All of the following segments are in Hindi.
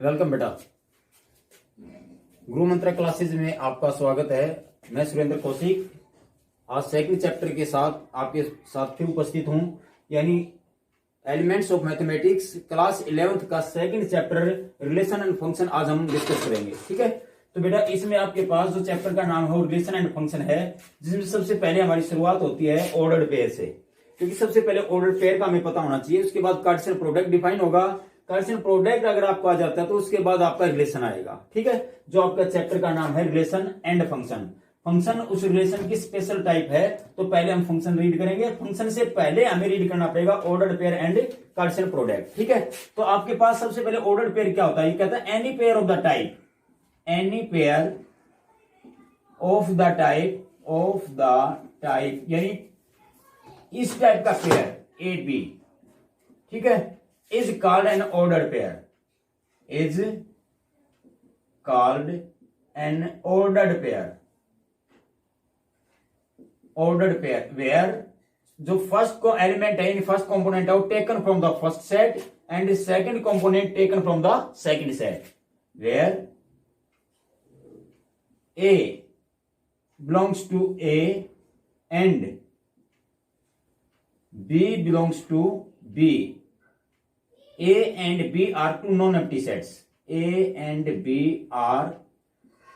वेलकम बेटा। गुरु मंत्र क्लासेज में आपका स्वागत है। मैं सुरेंद्र कौशिक आज सेकंड चैप्टर के साथ आपके साथ फिर उपस्थित हूं, यानी elements of mathematics class 11th का second chapter relation and function आज हम डिस्कस करेंगे। ठीक है, तो बेटा इसमें आपके पास जो चैप्टर का नाम है रिलेशन एंड फंक्शन है, जिसमें सबसे पहले हमारी शुरुआत होती है ऑर्डर्ड पेयर से, क्योंकि सबसे पहले ऑर्डर्ड पेयर का हमें पता होना चाहिए। उसके बाद कार्टेशियन प्रोडक्ट डिफाइन होगा। कार्टेशियन प्रोडक्ट अगर आपको आ जाता है तो उसके बाद आपका रिलेशन आएगा। ठीक है, जो आपका चैप्टर का नाम है रिलेशन एंड फंक्शन। फंक्शन उस रिलेशन की स्पेशल टाइप है, तो पहले हम फंक्शन रीड करेंगे। फंक्शन से पहले हमें रीड करना पड़ेगा ordered pair and Cartesian product. ठीक है, तो आपके पास सबसे पहले ऑर्डर्ड पेयर क्या होता है? ये कहता है any pair of the type, any pair of the type यानी इस टाइप का पेयर ए बी, ठीक है, is called an ordered pair, is called an ordered pair where जो फर्स्ट को एलिमेंट है, फर्स्ट कंपोनेंट है वो taken from the first set and second component taken from the second set, where A belongs to A and B belongs to B. A and B are two non-empty sets. A and B are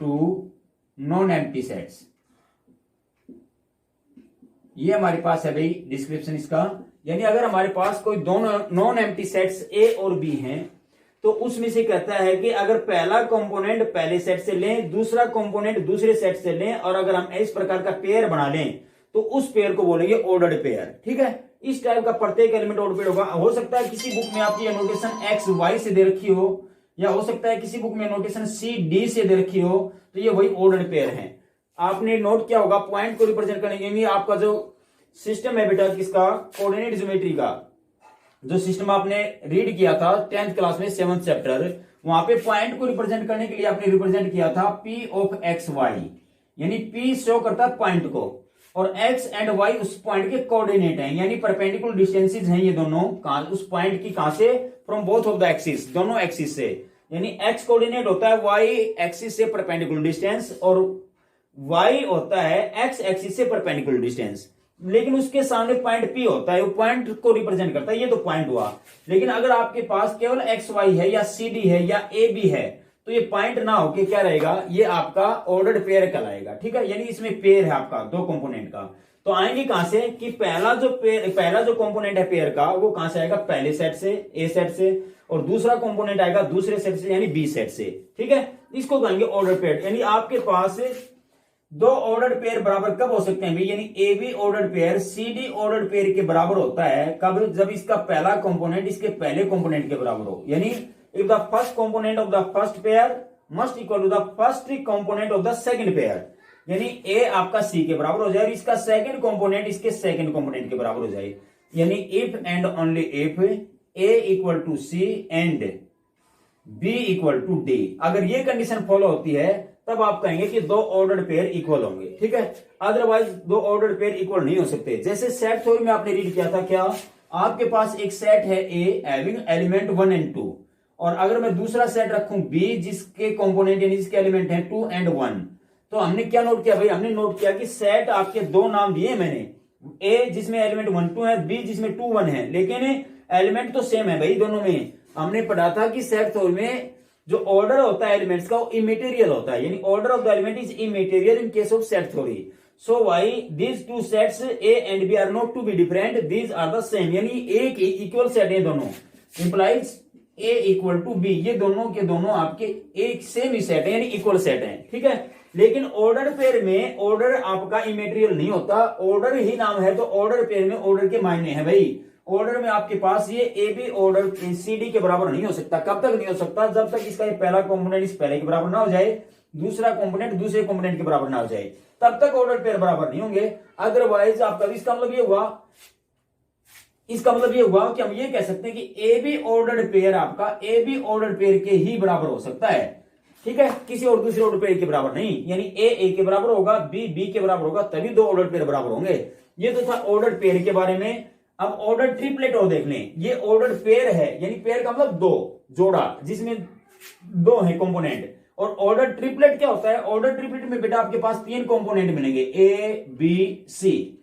two non-empty sets. ये हमारे पास है भाई डिस्क्रिप्शन इसका, यानी अगर हमारे पास कोई दोनों नॉन एम्प्टी सेट्स A और B हैं, तो उसमें से कहता है कि अगर पहला कंपोनेंट पहले सेट से लें, दूसरा कंपोनेंट दूसरे सेट से लें, और अगर हम इस प्रकार का पेयर बना लें तो उस पेयर को बोलेंगे ऑर्डर्ड पेयर। ठीक है, इस टाइप का प्रत्येक एलिमेंट ऑर्डर पेयर होगा। हो सकता है किसी बुक में आपकी नोटेशन एक्स वाई से दे रखी हो, या हो सकता है किसी बुक में नोटेशन सी डी से दे रखी हो, तो ये वही ऑर्डर्ड पेयर है। आपने नोट किया होगा पॉइंट को रिप्रेजेंट करने के लिए आपका जो सिस्टम है बेटा किसका, कोऑर्डिनेट ज्योमेट्री का जो सिस्टम आपने रीड किया था 10th क्लास में 7th चैप्टर, वहां पे पॉइंट को रिप्रेजेंट करने के लिए आपने रिप्रेजेंट किया था P ऑफ एक्स वाई, यानी P शो करता है पॉइंट को और x एंड y उस पॉइंट के कोऑर्डिनेट हैं, यानी परपेंडिकुलर डिस्टेंसेस हैं ये दोनों उस पॉइंट की कहां से, from both of the axis, दोनों एक्सिस से, यानी x कोऑर्डिनेट होता है y एक्सिस से परपेंडिकुलर डिस्टेंस और y होता है x एक्सिस से परपेंडिकुलर डिस्टेंस, लेकिन उसके सामने पॉइंट P होता है, वो पॉइंट को रिप्रेजेंट करता है। ये तो पॉइंट हुआ, लेकिन अगर आपके पास केवल एक्स वाई है या सी डी है या ए बी है, तो ये पॉइंट ना होके क्या रहेगा, ये आपका ऑर्डर्ड पेयर कहलाएगा। ठीक है, यानी इसमें पेयर है आपका दो कंपोनेंट का, तो आएंगे कहां से कि पहला जो कंपोनेंट है पेयर का वो कहां से आएगा, पहले सेट से ए सेट से, और दूसरा कंपोनेंट आएगा दूसरे सेट से यानी बी सेट से। ठीक है, इसको कहेंगे ऑर्डर पेयर। यानी आपके पास दो ऑर्डर्ड पेयर बराबर कब हो सकते हैं भाई, यानी A B ordered pair C D ordered pair के बराबर होता है कब, जब इसका पहला कंपोनेंट इसके पहले कंपोनेंट के बराबर हो, यानी if the first component of the first pair must equal to the first component of the second pair, यानी A आपका C के बराबर हो जाए और इसका सेकंड कंपोनेंट इसके सेकंड कंपोनेंट के बराबर हो जाए, यानी if and only if A equal to C and B equal to D, अगर ये कंडीशन फॉलो होती है तब आप कहेंगे कि दो ऑर्डर्ड पेयर इक्वल होंगे। ठीक है, अदरवाइज दो ऑर्डर्ड पेयर इक्वल नहीं हो सकते। जैसे सेट थ्योरी में आपने रीड किया था, क्या आपके पास एक सेट है A हैविंग एलिमेंट 1 and 2, और अगर मैं दूसरा सेट रखूं B जिसके कंपोनेंट यानी जिसके एलिमेंट हैं 2 and 1, तो हमने क्या नोट किया भाई, हमने नोट किया कि सेट आपके दो नाम दिए मैंने, A जिसमें एलिमेंट 1 2 है, B जिसमें 2 1 है, लेकिन एलिमेंट तो सेम है भाई दोनों में। हमने पढ़ा था कि सेट थ्योरी में जो ऑर्डर होता है एलिमेंट्स का वो इमेटीरियल होता है, यानी order of the element is immaterial in case of set theory. So why these two sets A and B are not to be different, these are the same, यानी एक इक्वल सेट है दोनों, implies A equal to B, ये दोनों के दोनों आपके एक सेम ही सेट है यानी इक्वल सेट है। ठीक है, लेकिन ऑर्डर पेयर में ऑर्डर आपका इमेटीरियल नहीं होता, ऑर्डर ही नाम है, तो ऑर्डर पेयर में ऑर्डर के मायने हैं भाई। ऑर्डर में आपके पास ये A B order C D के बराबर नहीं हो सकता। कब तक नहीं हो सकता, जब तक इसका पहला कंपोनेंट इस पहले के बराबर ना हो जाए, दूसरा कंपोनेंट दूसरे कंपोनेंट के बराबर ना हो जाए, तब तक ऑर्डर पेयर बराबर नहीं होंगे। अदरवाइज आपका इसका मतलब ये हुआ कि हम ये कह सकते हैं कि ए बी ऑर्डर्ड पेयर आपका ए बी ऑर्डर्ड पेयर के ही बराबर हो सकता है। ठीक है, किसी और दूसरे ऑर्डर पेयर के बराबर नहीं, यानी ए के बराबर होगा, बी के बराबर होगा, तभी दो ऑर्डर पेयर बराबर होंगे। ये तो था ऑर्डर पेयर के बारे में। अब ऑर्डर ट्रिपलेट और देख लें, ये ऑर्डर पेयर है, यानी पेयर का मतलब दो जोड़ा, जिसमें दो है कंपोनेंट। और ऑर्डर ट्रिपलेट क्या होता है? ऑर्डर ट्रिपलेट में बेटा आपके पास 3 कंपोनेंट मिलेंगे, ए बी सी।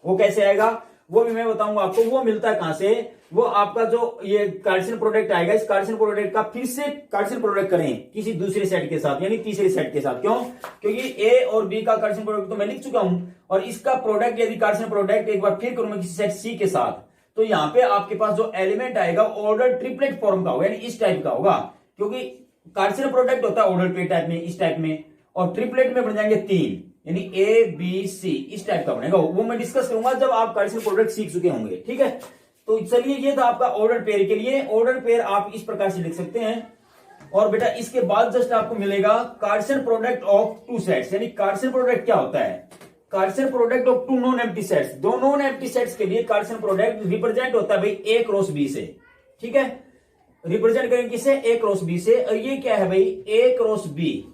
वो कैसे आएगा वो भी मैं बताऊंगा आपको। वो मिलता है कहां से? वो आपका जो ये कार्टेशियन प्रोडक्ट आएगा, इस कार्टेशियन प्रोडक्ट का फिर से कार्टेशियन प्रोडक्ट करें किसी दूसरे सेट के साथ, यानी तीसरे सेट के साथ। क्यों? क्योंकि ए और बी का कार्टेशियन प्रोडक्ट तो मैं लिख चुका हूं, और इसका प्रोडक्ट यदि कार्टेशियन प्रोडक्ट एक बार फिर करूंगा किसी सेट सी के साथ, तो यहां पे आपके पास जो एलिमेंट आएगा ऑर्डर ट्रिपलेट फॉर्म का होगा, यानी इस टाइप का होगा। क्योंकि कार्टेशियन प्रोडक्ट होता है ऑर्डर ट्रिपलेट टाइप में, इस टाइप में, और ट्रिपलेट में बन जाएंगे 3, यानी ए बी सी, इस टाइप का बनेगा। वो मैं डिस्कस करूंगा जब आप कार्टेशियन प्रोडक्ट सीख चुके होंगे। ठीक है, तो चलिए ये था आपका ऑर्डर पेयर के लिए। ऑर्डर पेयर आप इस प्रकार से लिख सकते हैं। और बेटा इसके बाद जस्ट आपको मिलेगा Cartesian product of two sets, यानी कार्टेशियन प्रोडक्ट क्या होता है? Cartesian product of two non empty sets. दो नॉन एम्प्टी सेट्स के लिए कार्टेशियन प्रोडक्ट रिप्रेजेंट होता है भाई ए क्रॉस बी से। ठीक है, रिप्रेजेंट करेंगे किसे? ए क्रॉस बी से। और ये क्या है भाई? ए क्रॉस बी,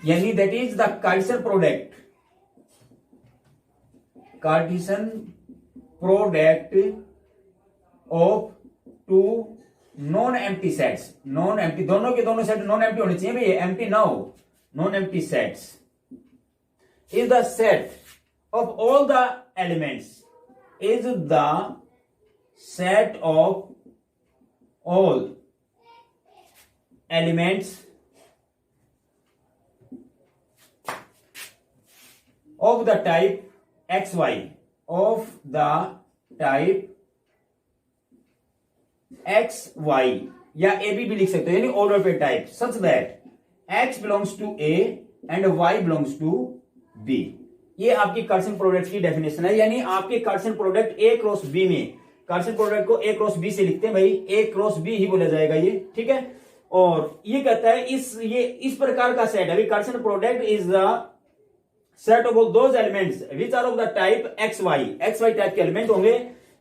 यानी that is the Cartesian product, Cartesian product of two non empty sets. Non empty, दोनों के दोनों सेट नॉन एम्प्टी होने चाहिए भाई, एम्प्टी ना हो। Non empty sets is the set of all the elements, is the set of all elements of the type xy, of the type xy, या ए बी भी लिख सकते हो, यानी ऑर्डर पे type, such that x belongs to a and y belongs to B. ये आपकी कार्टेशियन प्रोडक्ट की डेफिनेशन है, यानी आपके Cartesian product A cross B में, कार्टेशियन प्रोडक्ट को ए क्रॉस बी से लिखते हैं भाई, ए क्रॉस बी ही बोला जाएगा ये। ठीक है, और ये कहता है इस प्रकार का सेट है Cartesian product is the set of those elements which are of the type x y type के एलिमेंट होंगे,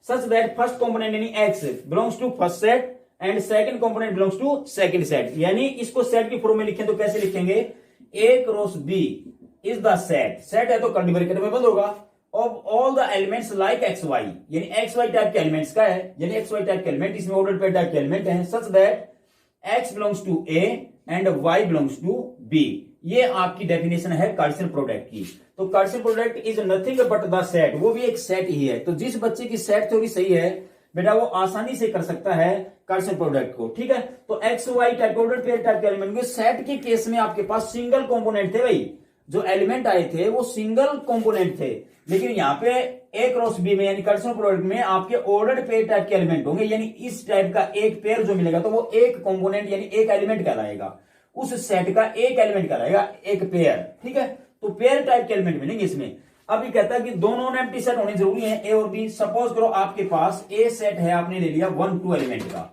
सच दैट फर्स्ट कंपोनेंट यानी x belongs to first set and second component belongs to second set. यानी इसको सेट की फॉर्म में लिखें तो कैसे लिखेंगे? A cross B is the set, set है तो कर्ली ब्रैकेट में बंद होगा, of all the elements like x y, यानी एक्स वाई टाइप के एलिमेंट्स का है, यानी एक्स वाई टाइप के एलिमेंट, इसमें ऑर्डर पेयर टाइप के एलिमेंट हैं, such that x belongs to A and y belongs to B. ये आपकी डेफिनेशन है कार्टेशियन प्रोडक्ट की। तो Cartesian product is nothing but the set, वो भी एक सेट ही है। तो जिस बच्चे की सेट थ्योरी सही है बेटा वो आसानी से कर सकता है कार्टेशियन प्रोडक्ट को। ठीक है, तो x y type order pair type के एलिमेंट के सेट के केस में आपके पास सिंगल कंपोनेंट थे भाई, जो एलिमेंट आए थे वो सिंगल कंपोनेंट थे, लेकिन यहाँ पे ए क्रॉस बी में यानी कार्टेशियन प्रोडक्ट में आपके ऑर्डर्ड पेयर टाइप के एलिमेंट होंगे, यानी इस टाइप का एक पेयर जो मिलेगा तो वो एक कंपोनेंट यानी एक एलिमेंट कहलाएगा, उस सेट का एक एलिमेंट कहलाएगा, एक पेयर। ठीक है, तो पेयर टाइप के एलिमेंट मिलेंगे इसमें। अब ये कहता है कि दोनों एम्प्टी सेट होने जरूरी है, ए और बी। सपोज करो आपके पास ए सेट है, आपने ले लिया 1 2 एलिमेंट का,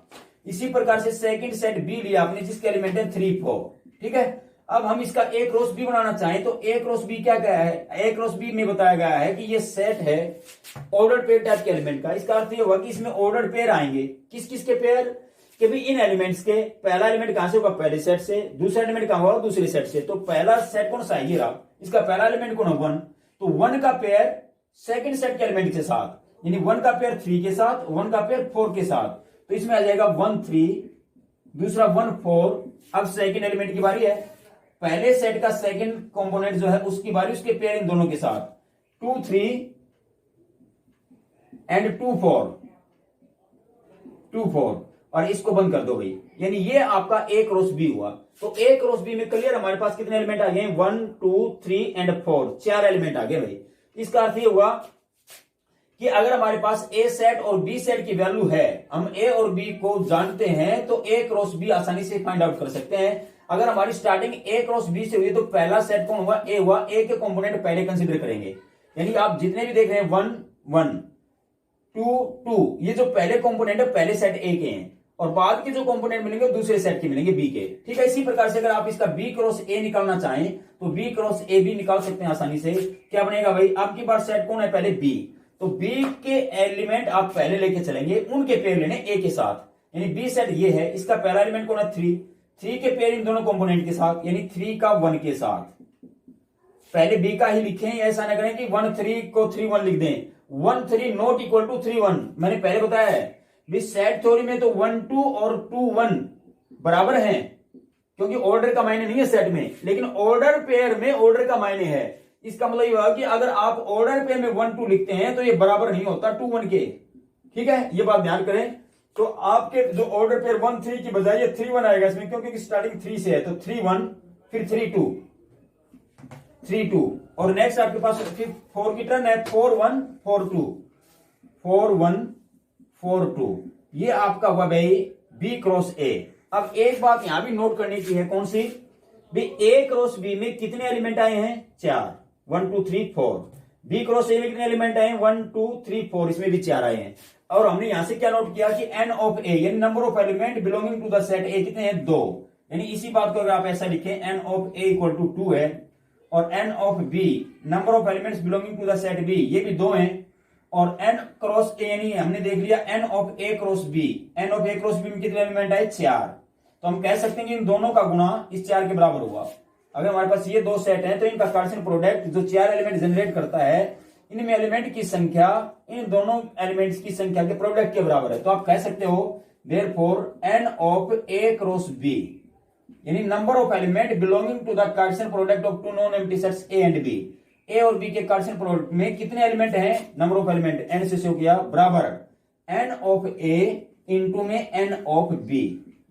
इसी प्रकार से सेकंड सेट बी लिया आपने जिसके एलिमेंट है 3 4। ठीक है, अब हम इसका ए क्रॉस बी बनाना चाहें तो ए क्रॉस बी क्या गया है? ए क्रॉस बी में बताया गया है कि ये सेट है ऑर्डर पेयर टाइप के एलिमेंट का। इसका अर्थ ये होगा कि इसमें ऑर्डर पेयर आएंगे, किस किस के पेयर? कि भी इन एलिमेंट्स के पहला एलिमेंट कहां से होगा? पहले सेट से। दूसरा एलिमेंट कहां होगा? दूसरे सेट से। तो पहला सेट कौन सा है? ये रहा, इसका पहला एलिमेंट कौन है? 1। तो 1 का पेयर सेकंड सेट के एलिमेंट के साथ, यानी 1 का पेयर 3 के साथ, 1 का पेयर 4 के साथ, तो इसमें आ जाएगा 1 3, दूसरा 1 4। अब सेकंड एलिमेंट की बारी है, पहले सेट का सेकंड कंपोनेंट जो है उसकी बारी, उसके पेयर इन दोनों के साथ 2 3 एंड 2 4 2 4, और इसको बंद कर दो भाई, यानी ये आपका ए क्रॉस बी हुआ। तो ए क्रॉस बी में क्लियर हमारे पास कितने एलिमेंट आ गए? 1 2 3 एंड 4, 4 एलिमेंट आ गए भाई। इसका अर्थ ये हुआ कि अगर हमारे पास ए सेट और बी सेट की वैल्यू है, हम ए और बी को जानते हैं, तो ए क्रॉस बी आसानी से फाइंड आउट कर सकते हैं। अगर हमारी स्टार्टिंग ए क्रॉस बी से हुई तो पहला सेट कौन हुआ? ए हुआ। ए के कंपोनेंट पहले कंसीडर करेंगे, यानी आप जितने भी देख रहे हैं 1 1 2 2, ये जो पहले कंपोनेंट है पहले सेट ए के हैं, और बाद के जो कंपोनेंट मिलेंगे दूसरे सेट के मिलेंगे बी के। ठीक है, इसी प्रकार से अगर आप इसका बी क्रॉस ए निकालना चाहें तो बी क्रॉस ए भी निकाल सकते हैं आसानी से। क्या बनेगा भाई? आपकी बार सेट कौन है? पहले बी, तो बी के एलिमेंट आप पहले लेके चलेंगे, उनके पेयर लेने ए के साथ, यानी बी सेट ये है, इसका पहला एलिमेंट कौन है? 3 3 के पेयर इन दोनों कंपोनेंट के साथ, यानी 3 का 1 के साथ। पहले बी का ही लिखें, ऐसा ना करें कि 1 3 को 3 1 लिख दें। 1 3 नॉट इक्वल टू 3 1, मैंने पहले बताया है सेट थ्योरी में तो 1 2 और 2 1 बराबर हैं, क्योंकि ऑर्डर का मायने नहीं है सेट में, लेकिन ऑर्डर पेयर में ऑर्डर का मायने है। इसका मतलब ये हुआ कि अगर आप ऑर्डर पेयर में 1 2 लिखते हैं तो ये बराबर नहीं होता 2 1 के। ठीक है, ये बात ध्यान करें। तो आपके जो ऑर्डर पेयर 1 3 की बजाय ये 3 1 आएगा इसमें, क्योंकि स्टार्टिंग 3 से है। तो 3 1 फिर 3 2 3 2 और नेक्स्ट आपके पास फिर 4 की टर्न है 4 1 4 2 4 1 4 2। ये आपका हुआ भाई बी क्रॉस ए। अब एक बात यहां भी नोट करने की है, कौन सी भी, ए क्रॉस बी में कितने एलिमेंट आए हैं 4, 1 2 3 4। बी क्रॉस ए में कितने एलिमेंट आए हैं 1 2 3 4, इसमें भी 4 आए हैं। और हमने यहां से क्या नोट किया कि एन ऑफ ए यानी number of element belonging to the set A कितने हैं 2। यानी इसी बात को अगर आप ऐसा लिखें n of A equal to 2 है, और n of B number of elements belonging to the set B ये भी 2 हैं, और एन क्रॉस ए यानी हमने देख लिया n of A cross B, n of A cross B में कितने एलिमेंट आए 4। तो हम कह सकते हैं कि इन दोनों का गुणा इस 4 के बराबर हुआ। अगर हमारे पास ये 2 सेट हैं तो इनका कार्टेशियन प्रोडक्ट जो 4 एलिमेंट जनरेट करता है, इनमें एलिमेंट की संख्या इन दोनों एलिमेंट्स की संख्या के प्रोडक्ट के बराबर है। तो आप कह सकते हो therefore n of A cross B यानी number of element belonging to the Cartesian product of two non empty sets A and B. A और बी के कार्टेशियन प्रोडक्ट में कितने एलिमेंट हैं, नंबर ऑफ एलिमेंट एन से शो किया बराबर एन ऑफ ए इंटू में एन ऑफ बी,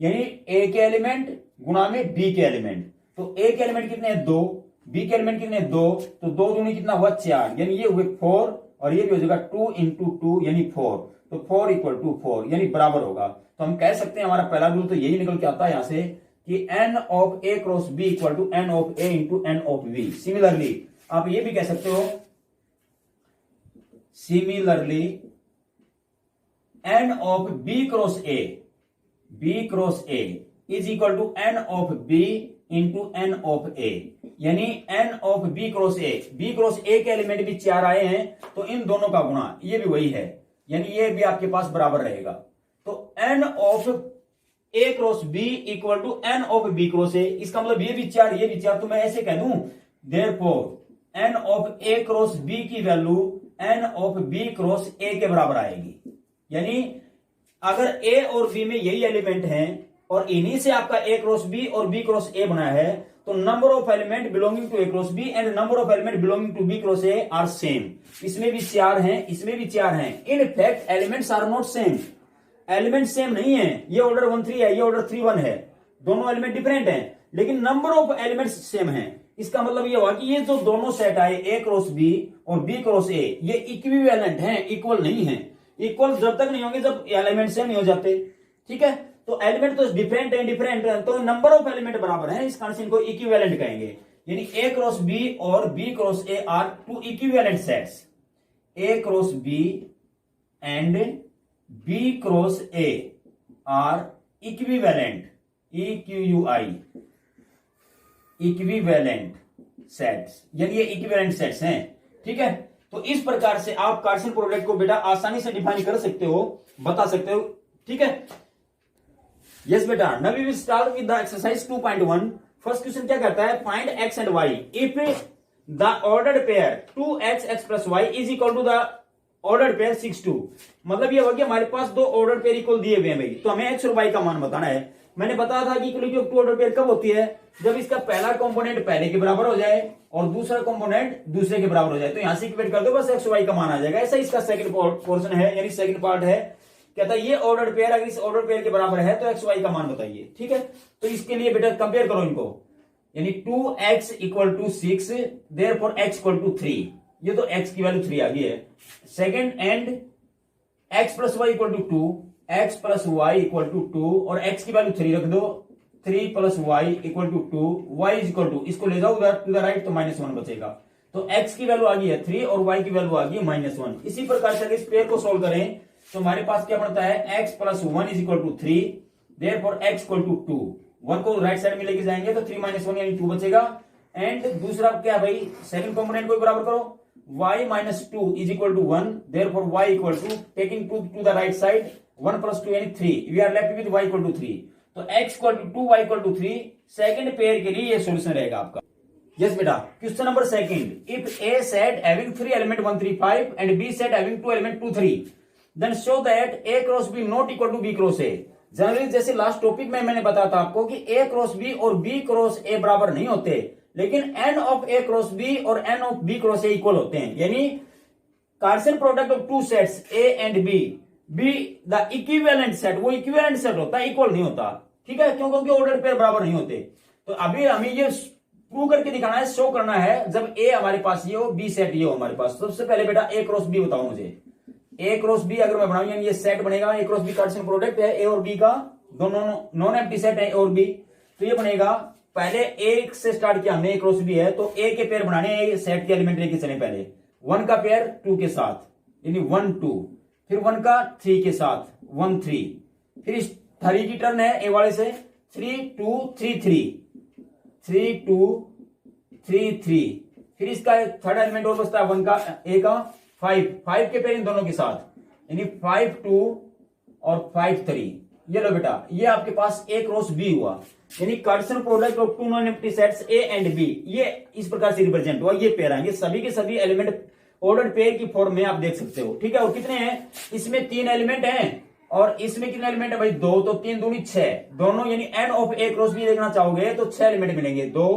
यानी ए के एलिमेंट गुणा में बी के एलिमेंट। तो ए के एलिमेंट कितने हैं 2, बी के एलिमेंट कितने 2, तो 2 दूनी कितना हुआ 4, यानी ये हुए 4 और ये भी हो जाएगा 2 इंटू 2 यानी 4। तो 4 इक्वल टू 4 यानी बराबर होगा। तो हम कह सकते हैं हमारा पहला रूल तो यही निकल के आता है यहां से कि n of A cross B equal to n of A into n of B. Similarly आप ये भी कह सकते हो similarly n of B cross A, B cross A is equal to n of B into n of A, यानी n of B cross A, B cross A के एलिमेंट भी 4 आए हैं तो इन दोनों का गुणा ये भी वही है, यानी ये भी आपके पास बराबर रहेगा। तो n of A cross B equal to n of B cross A, इसका मतलब ये भी 4 ये भी 4। तो मैं ऐसे कह दूं therefore n of A cross B की value n of B cross A के बराबर आएगी। यानी अगर ए और बी में यही एलिमेंट हैं और इन्हीं से आपका ए क्रॉस बी और बी क्रॉस ए बना है, तो number of element belonging to A cross B and number of element belonging to B cross A are same. इसमें भी 4 हैं, इसमें भी 4 हैं। In fact elements are not same, element same नहीं है। ये ऑर्डर 1 3 है, ये ऑर्डर 3 1 है, दोनों एलिमेंट डिफरेंट हैं, लेकिन नंबर ऑफ एलिमेंट्स सेम है। इसका मतलब ये हुआ कि ये जो दोनों सेट आए ए क्रॉस बी और बी क्रॉस ए ये इक्विवेलेंट हैं, इक्वल नहीं है। इक्वल जब तक नहीं होंगे जब एलिमेंट सेम नहीं हो जाते। ठीक है, तो एलिमेंट तो डिफरेंट है, तो नंबर ऑफ एलिमेंट बराबर है, इस कंडीशन को इक्विवेलेंट कहेंगे। यानी ए क्रॉस बी और B cross A are two equivalent sets, A cross B and B cross A are equivalent, EQUI equivalent sets, यानी ये इक्विवेलेंट सेट्स हैं। ठीक है, तो इस प्रकार से आप कार्टेशियन प्रोडक्ट को बेटा आसानी से डिफाइन कर सकते हो, बता सकते हो। ठीक है, यस बेटा। Now we will start with the exercise 2.1। First question क्या कहता है, find x and y if the ordered pair 2x x plus y is equal to the ordered pair 6 2। मतलब ये हो गया हमारे पास 2 ऑर्डर पेयर इक्वल दिए हुए हैं भाई, तो हमें x और y का मान बताना है। मैंने बताया था कि इक्वलिटी ऑफ 2 ऑर्डर पेयर कब होती है, जब इसका पहला कंपोनेंट पहले के बराबर हो जाए और दूसरा कंपोनेंट दूसरे के बराबर हो जाए। तो यहां से इक्वेट कर दो, बस x y का मान आ जाएगा। ऐसा इसका सेकंड पोर्शन है, यानी सेकंड पार्ट है। कहता है ये ऑर्डर पेयर अगर इस ऑर्डर पेयर के बराबर है तो x y का मान बताइए। ठीक है, तो इसके लिए बेटा कंपेयर करो इनको, यानी 2x equal to 6 therefore x equal to 3। ये तो x की वैल्यू 3 आ गई है। Second and x plus y equal to 2, x plus y equal to 2 और x की वैल्यू 3 रख दो, 3 plus y equal to 2, y is equal to, इसको ले जाओ उधर टू द राइट तो -1 बचेगा। तो x की वैल्यू आ गई है 3 और y की वैल्यू आ गई -1। इसी प्रकार से इस पेयर को सोल्व करें तो हमारे पास क्या बनता है, x plus 1 is equal to 3 therefore x equal to 2। 1 को राइट साइड में लेके जाएंगे तो 3 - 1 यानी 2 बचेगा। एंड दूसरा क्या भाई, सेकंड कंपोनेंट को बराबर करो, y minus 2 is equal to 1, therefore y equal to, taking 2 to the right side, 1 plus 2 यानी 3, we are left with y equal to 3। तो x equal to 2, y equal to 3, second pair के लिए ये सॉल्यूशन रहेगा आपका। यस बेटा, question number second, if a set having 3 element 1 3 5 and b set having 2 element 2 3, then show that a cross b not equal to b cross a। Generally जैसे लास्ट टॉपिक में मैंने बताया था आपको कि ए क्रॉस बी और बी क्रॉस ए बराबर नहीं होते, लेकिन n of A cross B और n of B cross A equal होते हैं। यानी Cartesian product of two sets A and B be the equivalent set, वो इक्विवेलेंट सेट होता है, इक्वल नहीं होता। ठीक है, क्यों? क्योंकि ऑर्डर पेयर बराबर नहीं होते। तो अभी हमें ये प्रूव करके दिखाना है, शो करना है, जब ए हमारे पास ये हो, बी सेट ये हो हमारे पास। सबसे पहले बेटा ए क्रॉस बी बताओ मुझे। ए क्रॉस बी अगर मैं बनाऊं, यानी ये सेट बनेगा, ए क्रॉस बी कार्टेशियन प्रोडक्ट है ए और बी का, दोनों नॉन एम्प्टी सेट है ए और बी। तो ये बनेगा, पहले ए से स्टार्ट किया हमने, ए क्रॉस बी है तो ए के पेयर बनाने, ए सेट के एलिमेंट लेके चले। पहले 1 का पेयर 2 के साथ, यानी 1 2, फिर 1 का 3 के साथ 1 3, फिर इस 3 की टर्न है ए वाले से 3 2 3 3 3 2 3 3, फिर इसका थर्ड एलिमेंट और बचता है 1 का ए का 5 5 के पेयर इन दोनों के साथ, यानी 5 2 और 5 3। ये लो बेटा, ये आपके पास ए क्रॉस बी हुआ, यानी Cartesian product of two non empty sets A and B, ये इस प्रकार से रिप्रेजेंट हुआ। ये पेयर आएंगे, सभी के सभी एलिमेंट ऑर्डर पेयर की फॉर्म में आप देख सकते हो। ठीक है, और कितने हैं इसमें? 3 एलिमेंट हैं, और इसमें कितने एलिमेंट है भाई? 2, तो 3 दूनी 6 दोनों, यानी n of A cross B देखना चाहोगे तो 6 एलिमेंट मिलेंगे, 2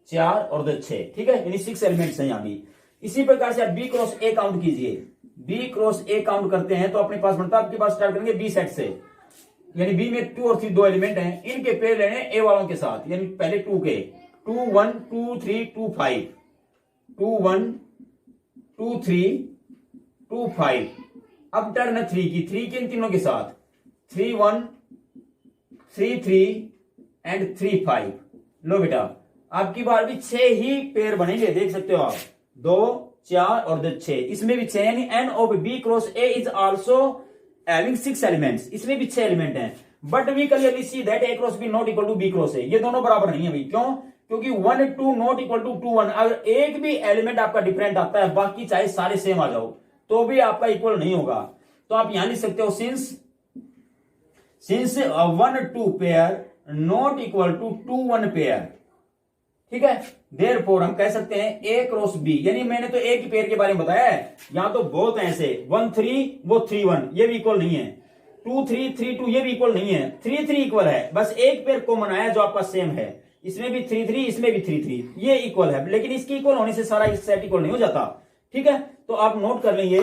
4 और 2 6। ठीक है, यानी 6 एलिमेंट्स हैं यहाँ भी। इसी प्रकार से आप बी क्रॉस ए काउंट कीजिए, बी क्रॉस ए काउंट करते हैं तो अपने पास बनता है, आपके पास स्टार्ट करेंगे बी सेट से, यानी बी में 2 और 3 2 एलिमेंट हैं, इनके पेयर लेने ए वालों के साथ, यानी पहले 2 के 2 1 2 3 2 5 2 1 2 3 2 5। अब टर्न है 3 की, 3 के इन तीनों के साथ 3 1 3 3 एंड 3 5। लो बेटा, आपकी बार भी 6 ही पेयर बनेंगे, देख सकते हो आप, 2 4 और 2 6। इसमें भी 6, यानी n of B cross A is also having 6 elements, इसमें भी 6 एलिमेंट हैं। But we clearly see that A cross B not equal to B cross A, ये दोनों बराबर नहीं है भाई। क्यों? क्योंकि 1 2 नॉट इक्वल टू 2 1। अगर एक भी एलिमेंट आपका डिफरेंट आता है, बाकी चाहे सारे सेम आ जाओ, तो भी आपका इक्वल नहीं होगा। तो आप यहां लिख सकते हो, since 1 2 pair not equal to 2 1 pair. ठीक है, देयरफॉर हम कह सकते हैं ए क्रॉस बी, यानी मैंने तो एक ही पेयर के बारे में बताया है, यहां तो बहुत है ऐसे, 1 3 वो 3 1, ये भी इक्वल नहीं है, 2 3 3 2 ये भी इक्वल नहीं है, 3 3 इक्वल है। बस एक पेयर कॉमन आया जो आपका सेम है, इसमें भी 3 3 इसमें भी 3 3, ये इक्वल है। लेकिन इसकी इक्वल होने से सारा सेट इक्वल नहीं हो जाता। ठीक है, तो आप नोट कर लेंगे,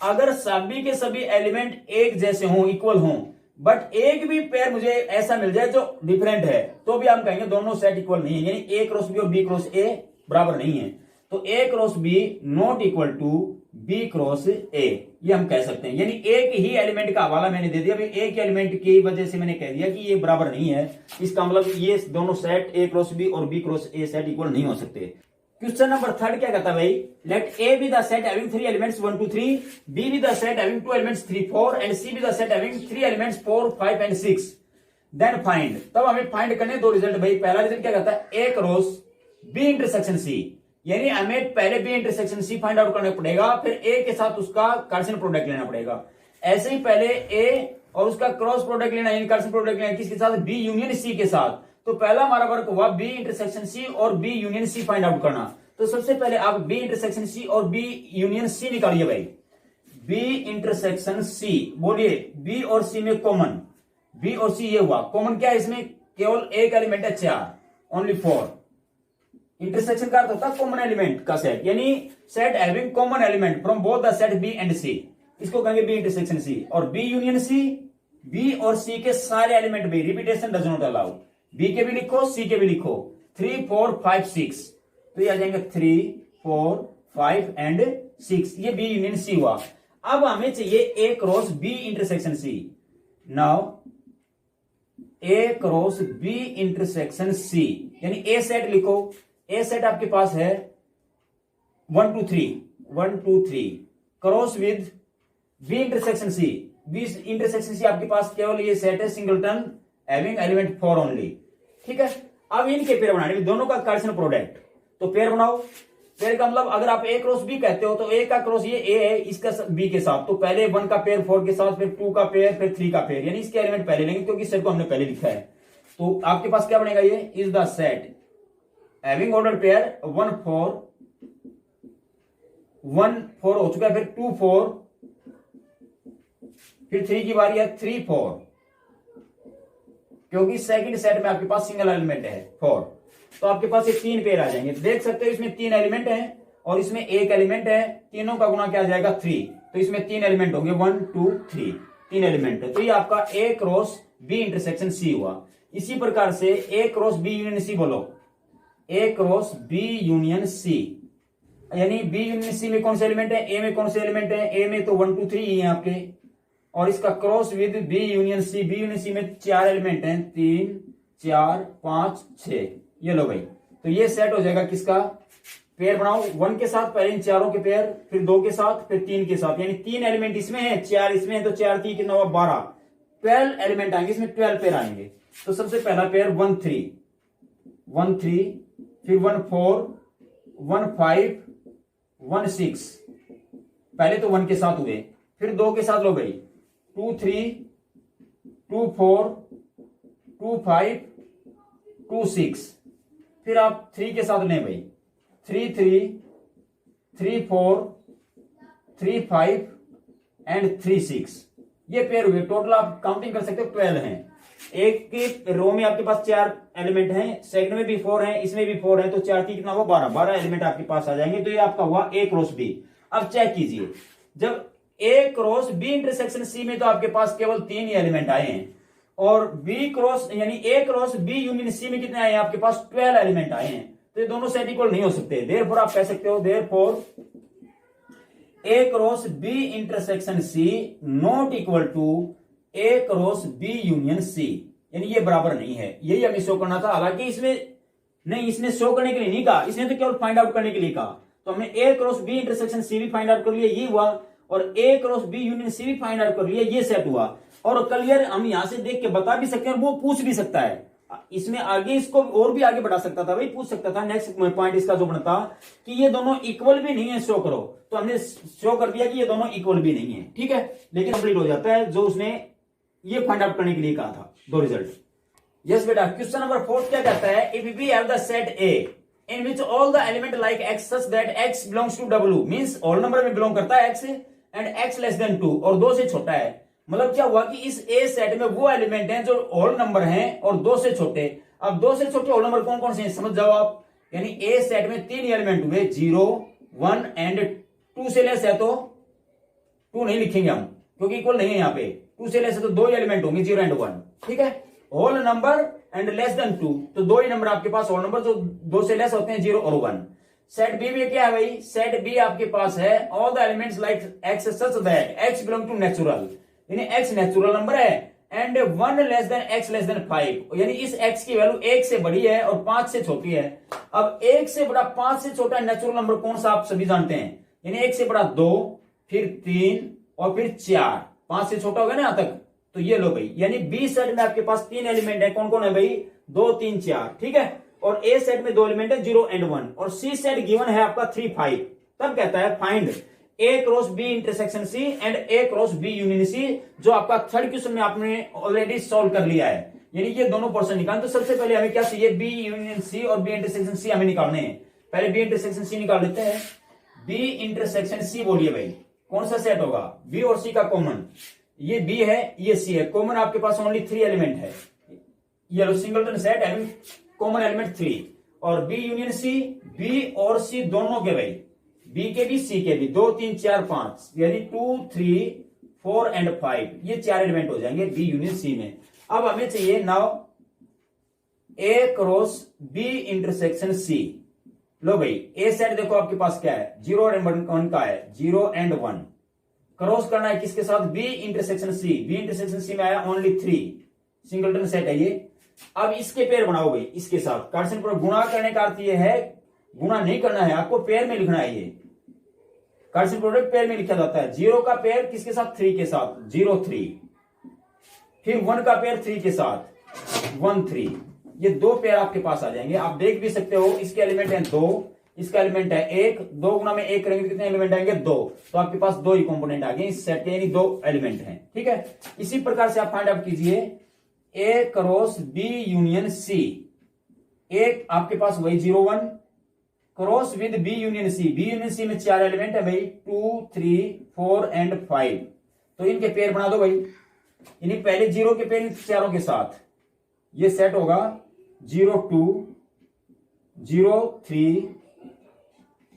अगर सभी के सभी एलिमेंट एक जैसे हों, इक्वल हों, बट एक भी पेयर मुझे ऐसा मिल जाए जो डिफरेंट है, तो भी हम कहेंगे दोनों सेट इक्वल नहीं है, यानी ए क्रॉस बी और बी क्रॉस ए बराबर नहीं है। तो A cross B not equal to B cross A, ये हम कह सकते हैं। यानी एक ही एलिमेंट का हवाला मैंने दे दिया, अभी एक एलिमेंट की वजह से मैंने कह दिया कि ये बराबर नहीं है, इसका मतलब ये दोनों सेट ए क्रॉस बी और B cross A set equal नहीं हो सकते। क्वेश्चन नंबर 3 क्या कहता है भाई? Let A be the set having 3 elements 1 2 3, B be the set having 2 elements 3 4 and C be the set having 3 elements 4 5 and 6। Then find, तब हमें फाइंड करने 2 रिजल्ट भाई। पहला रिजल्ट क्या कहता है? A cross B intersection C, यानी हमें पहले B intersection C find out करना पड़ेगा, फिर ए के साथ उसका कार्टेशियन प्रोडक्ट लेना पड़ेगा। ऐसे ही पहले ए और उसका क्रॉस प्रोडक्ट लेना, यानी कार्टेशियन प्रोडक्ट लेना किसके साथ? बी यूनियन सी के साथ। तो पहला हमारा वर्क हुआ बी इंटरसेक्शन सी और B union C find out करना। तो सबसे पहले आप बी इंटरसेक्शन सी और बी यूनियन सी निकालिए भाई। बी इंटरसेक्शन सी, बोलिए बी और सी में कॉमन, बी और सी ये हुआ कॉमन। क्या है इसमें? केवल एक एलिमेंट है 4, ओनली 4। इंटरसेक्शन का अर्थ होता है कॉमन एलिमेंट का सेट, यानी set having common element from both the set B and C, इसको कहेंगे बी इंटरसेक्शन सी। और बी यूनियन सी, बी और सी के सारे एलिमेंट भी, repetition does not allow, B के भी लिखो सी के भी लिखो, 3 4 5 6, तो ये आ जाएंगे 3 4 5 एंड 6, ये बी यूनियन सी हुआ। अब हमें चाहिए A cross B intersection C. Now A cross B intersection C, यानी ए सेट लिखो। ए सेट आपके पास है 1 2 3 1 2 3 cross with B intersection C. B intersection C आपके पास केवल ये सेट है सिंगलटन हैविंग एलिमेंट 4 ओनली। ठीक है, अब इनके पेयर बनाने, दोनों का कार्टेशियन प्रोडक्ट, तो पेयर बनाओ। पेयर का मतलब अगर आप ए क्रॉस बी कहते हो तो ए का क्रॉस ये ए है इसका बी के साथ, तो पहले 1 का पेयर 4 के साथ, फिर 2 का पेयर, फिर 3 का पेयर, यानी इसके एलिमेंट पहले लेंगे क्योंकि सेट को हमने पहले लिखा है। तो आपके पास क्या बनेगा? ये is the set having order pair 1 4 1 4 हो चुका है, फिर 2 4, फिर 3 की बारी है 3 4, क्योंकि सेकंड सेट में आपके पास सिंगल एलिमेंट है 4, तो आपके पास ये 3 पेयर आ जाएंगे। देख सकते हो इसमें 3 एलिमेंट है और इसमें 1 एलिमेंट है, तीनों का गुणा क्या आ जाएगा 3, तो इसमें 3 एलिमेंट होंगे 1 2 3, 3 एलिमेंट है। तो ये आपका A cross B intersection C हुआ। इसी प्रकार से A cross B union C बोलो, A cross B union C, यानी B यूनियन C में कौन से एलिमेंट है, A में कौन से एलिमेंट है, A में तो 1 2 3 ही है आपके, और इसका cross with B union C, B union C में 4 एलिमेंट हैं, 3 4 5 6, ये लो भाई। तो ये सेट हो जाएगा किसका, पेयर बनाओ 1 के साथ, पहले इन चारों के पेयर, फिर 2 के साथ, फिर 3 के साथ, यानी 3 एलिमेंट इसमें है, 4 इसमें है, तो 4 3 कितना हुआ 12, 12 एलिमेंट आएंगे इसमें, 12 पेयर आएंगे। तो सबसे पहला पेयर 1 3 1 3, फिर 1 4 1 5 1 6, पहले तो 1 के साथ हुए, फिर 2 के साथ लो भाई 2 3 2 4 2 5 2 6, फिर आप 3 के साथ लें भाई 3 3 3 4 3 5 एंड 3 6, ये पेयर हुए। टोटल आप काउंटिंग कर सकते हो 12 हैं। एक की रो में आपके पास 4 एलिमेंट हैं, सेकंड में भी 4 हैं, इसमें भी 4 है, तो 4 की कितना हुआ 12, 12 एलिमेंट आपके पास आ जाएंगे। तो ये आपका हुआ A क्रॉस B। अब चेक कीजिए, जब A cross B intersection C में तो आपके पास केवल 3 ही एलिमेंट आए हैं, और B क्रॉस यानी A cross B union C में कितने आए हैं, आपके पास 12 एलिमेंट आए हैं। तो ये दोनों सेट इक्वल नहीं हो सकते। देयरफॉर आप कह सकते हो therefore A cross B intersection C not equal to A cross B union C, यानी ये बराबर नहीं है। यही हमें शो करना था। हालांकि इसमें नहीं, इसने शो करने के लिए नहीं कहा, इसने तो केवल फाइंड आउट करने के लिए कहा। तो हमने A cross B intersection C भी फाइंड आउट कर लिया, ये हुआ, और A cross B union C भी फाइंड आउट कर लिया, ये सेट हुआ। और क्लियर हम यहां से देख के बता भी सकते हैं, और वो पूछ भी सकता है इसमें आगे, इसको और भी आगे बढ़ा सकता था भाई, पूछ सकता था। नेक्स्ट पॉइंट इसका जो बनता कि ये दोनों इक्वल भी नहीं है, शो करो, तो हमने शो कर दिया कि ये दोनों इक्वल भी नहीं है, ठीक है। लेकिन कंप्लीट हो जाता है जो उसने ये फाइंड आउट करने के लिए कहा था, दो रिजल्ट। यस बेटा, क्वेश्चन नंबर 4 क्या कहता है, if we have the set A in which all the element like x such that x belongs to W, means all number में बिलोंग करता है x and x less than 2 और 2 से छोटा है। मतलब क्या हुआ कि इस A सेट में वो एलिमेंट हैं जो होल नंबर हैं और 2 से छोटे। अब 2 से छोटे होल नंबर कौन कौन से हैं समझ जाओ आप, यानी A सेट में 3 एलिमेंट हुए, 0 1 एंड 2 से लेस है तो 2 नहीं लिखेंगे हम क्योंकि इक्वल नहीं है यहाँ पे, 2 से लेस है तो 2 एलिमेंट होंगे 0 एंड 1, ठीक है। Whole number and less than 2, तो 2 ही नंबर आपके पास होल नंबर जो 2 से लेस होते हैं 0 और 1। सेट बी में क्या है भाई, सेट बी आपके पास है all the elements like x such that x belong to natural, यानी x नेचुरल नंबर है, and 1 less than x less than 5, यानी इस x की वैल्यू 1 से बड़ी है और 5 से छोटी है। अब 1 से बड़ा 5 से छोटा नेचुरल नंबर कौन सा आप सभी जानते हैं, यानी 1 से बड़ा 2, फिर 3 और फिर 4, 5 से छोटा होगा ना यहां तक, तो ये लो भाई, यानी बी सेट में आपके पास 3 एलिमेंट है, कौन कौन है भाई 2 3 4, ठीक है। और ए सेट में 2 एलिमेंट है 0 एंड 1, और सी सेट गिवन है आपका 3 5। तब कहता है find A cross B intersection C and A cross B union C, जो आपका थर्ड क्वेश्चन में आपने ऑलरेडी सॉल्व कर लिया है, यानी ये दोनों पोर्शन निकालने। तो सबसे पहले हमें क्या चाहिए, B यूनियन C और B इंटरसेक्शन C हमें निकालने हैं। पहले B इंटरसेक्शन C निकाल लेते हैं। B इंटरसेक्शन C बोलिए भाई कौन सा सेट होगा, B और C का कॉमन, ये B है ये C है, कॉमन आपके पास ओनली 3 एलिमेंट है, ये लो सिंगलटन सेट है, कॉमन एलिमेंट 3, और B यूनियन C, B और C दोनों के भाई, B के भी C के भी 2 3 4 5, यानी 2 3 4 एंड 5, ये 4 एलिमेंट हो जाएंगे B यूनियन C में। अब हमें चाहिए now A cross B intersection C। लो भाई A सेट देखो आपके पास क्या है, 0 एंड 1 का है, 0 एंड 1 क्रॉस करना है किसके साथ, B intersection C। B intersection C में आया ओनली 3, सिंगलटन सेट है ये। अब इसके पेयर बनाओ भाई इसके साथ, कार्टेशियन पर गुणा करने का अर्थ ये है, गुणा नहीं करना है आपको, पेयर में लिखना है। ये कार्टेशियन प्रोडक्ट पेयर में लिखा जाता है। 0 का पेयर किसके साथ, 3 के साथ, 0 3, फिर 1 का पेयर 3 के साथ 1 3, ये 2 पेयर आपके पास आ जाएंगे। आप देख भी सकते हो इसके एलिमेंट है 2, इसका एलिमेंट है 1, 2 गुना में 1 करेंगे कितने एलिमेंट आएंगे 2, तो आपके पास 2 ही कंपोनेंट आ गए इस सेट के, यानी 2 एलिमेंट हैं, ठीक है। इसी प्रकार से आप फाइंड आउट कीजिए A cross B union C। एक आपके पास वही 0 1 cross with B union C, B union C में 4 एलिमेंट है भाई 2 3 4 एंड 5, तो इनके पेयर बना दो भाई, यानी पहले 0 के पेयर चारों के साथ, ये सेट होगा 02, 03,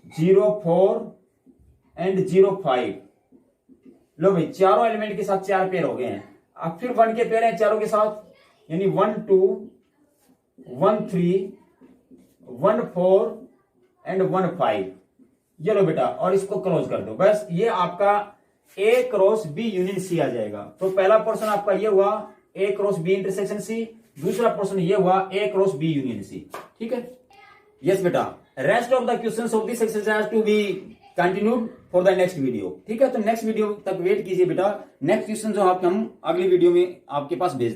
04 एंड 05। लो भाई, चारों एलिमेंट के साथ 4 पेयर हो गए हैं। अब फिर 1 के पेयर हैं चारों के साथ, यानी 1 2, 1 3, 1 4 एंड 1 5। ये लो बेटा, और इसको क्लोज कर दो। बस ये आपका A cross B union C आ जाएगा। तो पहला पोर्शन आपका ये हुआ A cross B intersection C, दूसरा पोर्शन ये हुआ A cross B union C। ठीक है, यस बेटा। Rest of the questions of this exercise to be continued for the next video. ठीक है, तो नेक्स्ट वीडियो तक वेट कीजिए बेटा। नेक्स्ट क्वेश्चन जो आपके हम अगली वीडियो में आपके पास भेज